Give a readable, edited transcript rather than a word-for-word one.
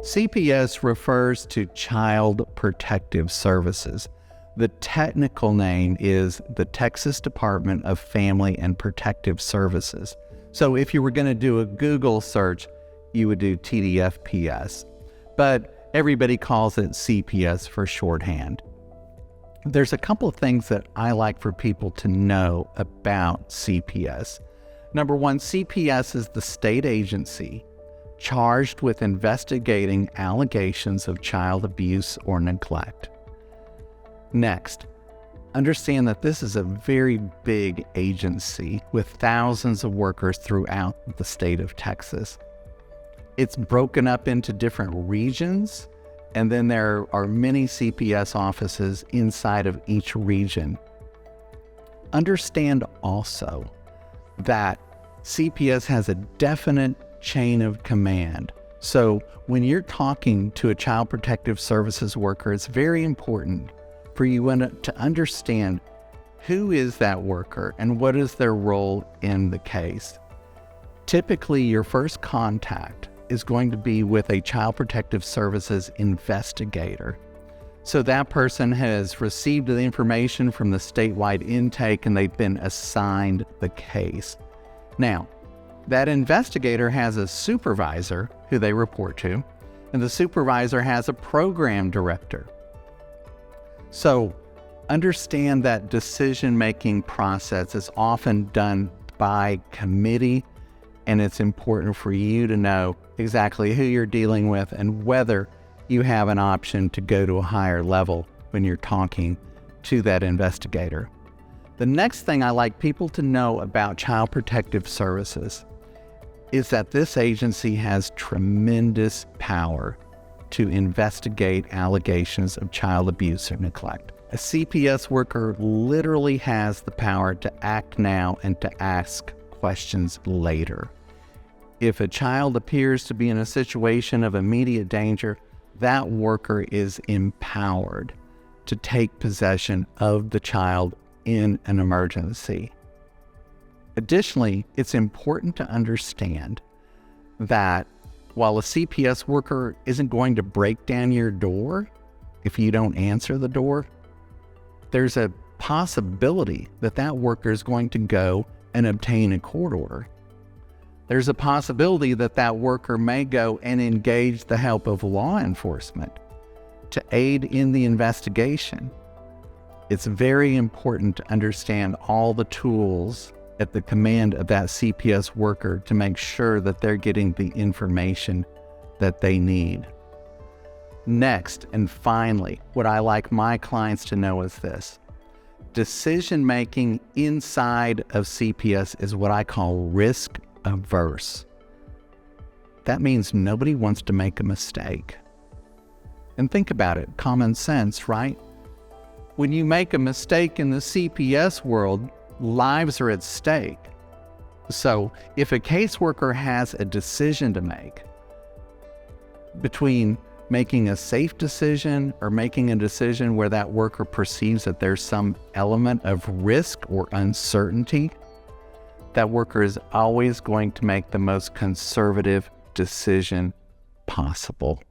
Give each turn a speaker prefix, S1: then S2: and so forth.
S1: CPS refers to Child Protective Services. The technical name is the Texas Department of Family and Protective Services. So if you were going to do a Google search, you would do TDFPS, but everybody calls it CPS for shorthand. There's a couple of things that I like for people to know about CPS. Number one, CPS is the state agency charged with investigating allegations of child abuse or neglect. Next, understand that this is a very big agency with thousands of workers throughout the state of Texas. It's broken up into different regions, and then there are many CPS offices inside of each region. Understand also that CPS has a definite chain of command. So when you're talking to a child protective services worker, it's very important for you to understand who is that worker and what is their role in the case. Typically, your first contact is going to be with a child protective services investigator. So that person has received the information from the statewide intake and they've been assigned the case. Now, that investigator has a supervisor who they report to, and the supervisor has a program director. So understand that decision-making process is often done by committee, and it's important for you to know exactly who you're dealing with and whether you have an option to go to a higher level when you're talking to that investigator. The next thing I like people to know about Child Protective Services is that this agency has tremendous power to investigate allegations of child abuse or neglect. A CPS worker literally has the power to act now and to ask questions later. If a child appears to be in a situation of immediate danger, that worker is empowered to take possession of the child in an emergency. Additionally, it's important to understand that while a CPS worker isn't going to break down your door if you don't answer the door, there's a possibility that that worker is going to go and obtain a court order. There's a possibility that that worker may go and engage the help of law enforcement to aid in the investigation. It's very important to understand all the tools at the command of that CPS worker to make sure that they're getting the information that they need. Next, and finally, what I like my clients to know is this. Decision-making inside of CPS is what I call risk averse. That means nobody wants to make a mistake. And think about it, common sense, right? When you make a mistake in the CPS world, lives are at stake. So if a caseworker has a decision to make between making a safe decision or making a decision where that worker perceives that there's some element of risk or uncertainty, that worker is always going to make the most conservative decision possible.